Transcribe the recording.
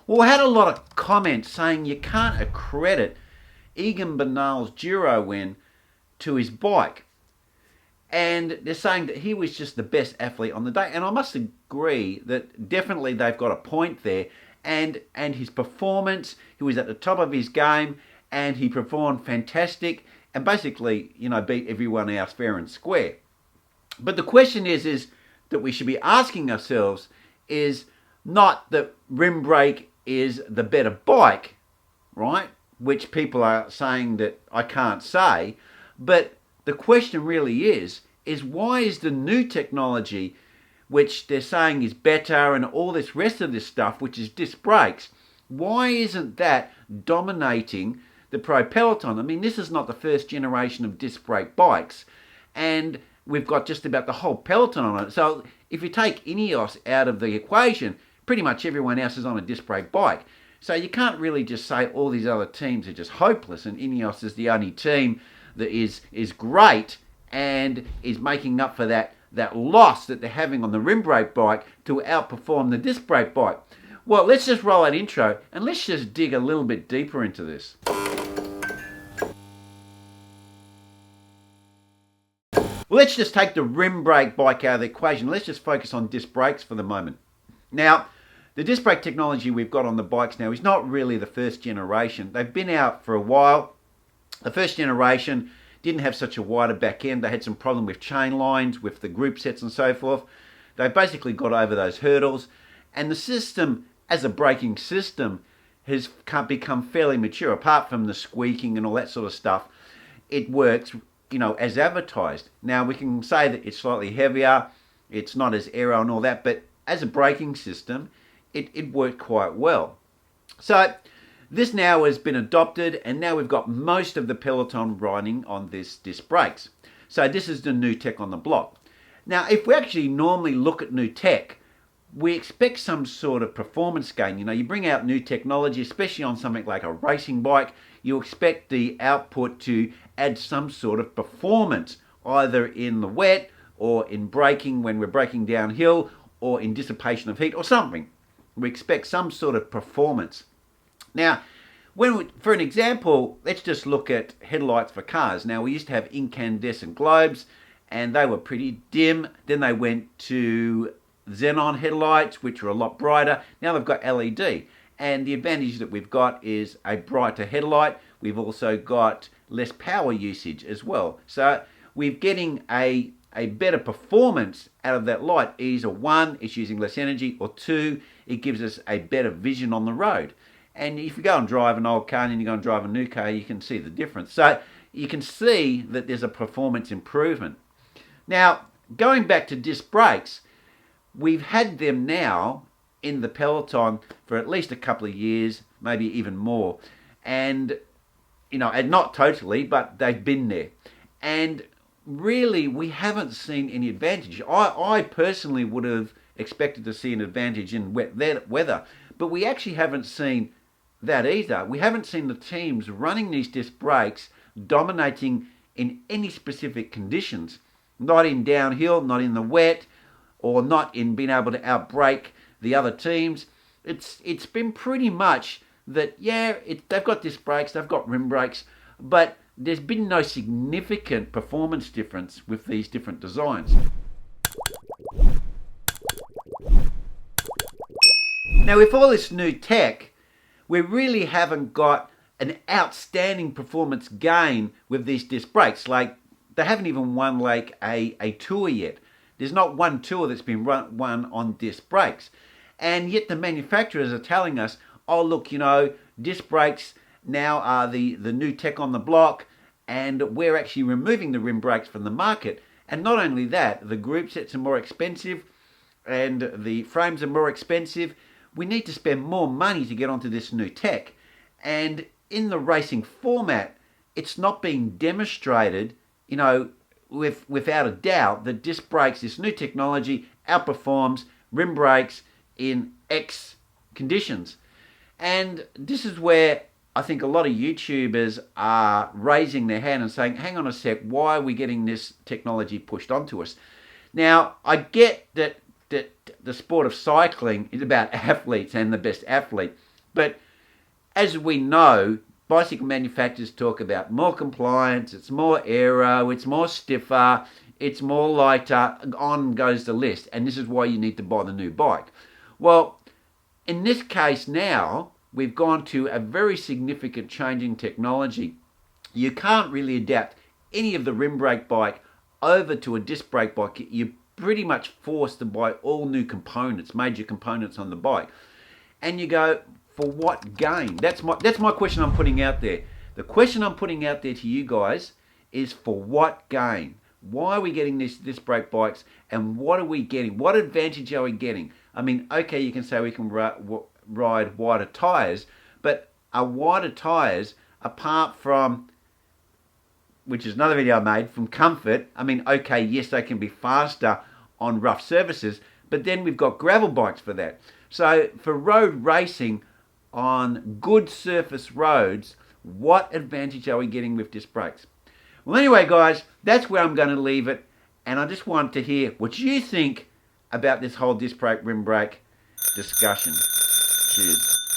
Well, I had a lot of comments saying you can't accredit Egan Bernal's GIRO win to his bike. And they're saying that he was just the best athlete on the day. And I must agree that definitely they've got a point there. And his performance, he was at the top of his game and he performed fantastic and basically, beat everyone else fair and square. But the question is that we should be asking ourselves is not that rim brake is the better bike, right? Which people are saying that I can't say. But the question really is why is the new technology, which they're saying is better and all this rest of this stuff, which is disc brakes, why isn't that dominating the pro peloton? I mean, this is not the first generation of disc brake bikes, and we've got just about the whole peloton on it. So if you take Ineos out of the equation, pretty much everyone else is on a disc brake bike. So you can't really just say all these other teams are just hopeless and Ineos is the only team that is great and is making up for that loss that they're having on the rim brake bike to outperform the disc brake bike. Well, let's just roll that intro and let's just dig a little bit deeper into this. Well, let's just take the rim brake bike out of the equation. Let's just focus on disc brakes for the moment. Now, the disc brake technology we've got on the bikes now is not really the first generation. They've been out for a while. The first generation didn't have such a wider back end. They had some problem with chain lines, with the group sets and so forth. They basically got over those hurdles. And the system, as a braking system, has become fairly mature. Apart from the squeaking and all that sort of stuff, it works, as advertised. Now, we can say that it's slightly heavier, it's not as aero and all that, but as a braking system, it worked quite well. So this now has been adopted, and now we've got most of the peloton riding on this disc brakes. So this is the new tech on the block. Now, if we actually normally look at new tech, we expect some sort of performance gain. You bring out new technology, especially on something like a racing bike, you expect the output to add some sort of performance, either in the wet or in braking when we're braking downhill or in dissipation of heat or something. We expect some sort of performance. Now, for an example, let's just look at headlights for cars. Now, we used to have incandescent globes, and they were pretty dim. Then they went to xenon headlights, which are a lot brighter. Now they've got LED. And the advantage that we've got is a brighter headlight. We've also got less power usage as well. So we're getting a better performance out of that light. Either one, it's using less energy, or two, it gives us a better vision on the road. And if you go and drive an old car and then you go and drive a new car, you can see the difference. So you can see that there's a performance improvement. Now, going back to disc brakes, we've had them now in the peloton for at least a couple of years, maybe even more. And, and not totally, but they've been there. And really, we haven't seen any advantage. I personally would have expected to see an advantage in wet weather, but we actually haven't seen that either. We haven't seen the teams running these disc brakes dominating in any specific conditions. Not in downhill, not in the wet, or not in being able to outbrake the other teams. It's been pretty much that, they've got disc brakes, they've got rim brakes, but there's been no significant performance difference with these different designs. Now, with all this new tech, we really haven't got an outstanding performance gain with these disc brakes. Like, they haven't even won like a tour yet. There's not one tour that's been won on disc brakes. And yet the manufacturers are telling us, oh, look, disc brakes now are the new tech on the block, and we're actually removing the rim brakes from the market. And not only that, the group sets are more expensive and the frames are more expensive. We need to spend more money to get onto this new tech. And in the racing format, it's not being demonstrated, without a doubt, that disc brakes, this new technology, outperforms rim brakes in X conditions. And this is where I think a lot of YouTubers are raising their hand and saying, hang on a sec, why are we getting this technology pushed onto us? Now, I get that the sport of cycling is about athletes and the best athlete, But as we know, bicycle manufacturers talk about more compliance, it's more aero, it's more stiffer, it's more lighter, on goes the list. And this is why you need to buy the new bike. Well, in this case now, we've gone to a very significant change in technology. You can't really adapt any of the rim brake bike over to a disc brake bike. You're pretty much forced to buy all new components, major components on the bike. And you go, for what gain? That's my question I'm putting out there. The question I'm putting out there to you guys is, for what gain? Why are we getting these disc brake bikes, and what are we getting? What advantage are we getting? I mean, okay, you can say we can ride wider tyres, but are wider tyres, apart from, which is another video I made, from comfort, I mean, okay, yes, they can be faster on rough surfaces, but then we've got gravel bikes for that. So for road racing on good surface roads, what advantage are we getting with disc brakes? Well, anyway, guys, that's where I'm going to leave it, and I just want to hear what you think about this whole disc brake, rim brake discussion. Cheers.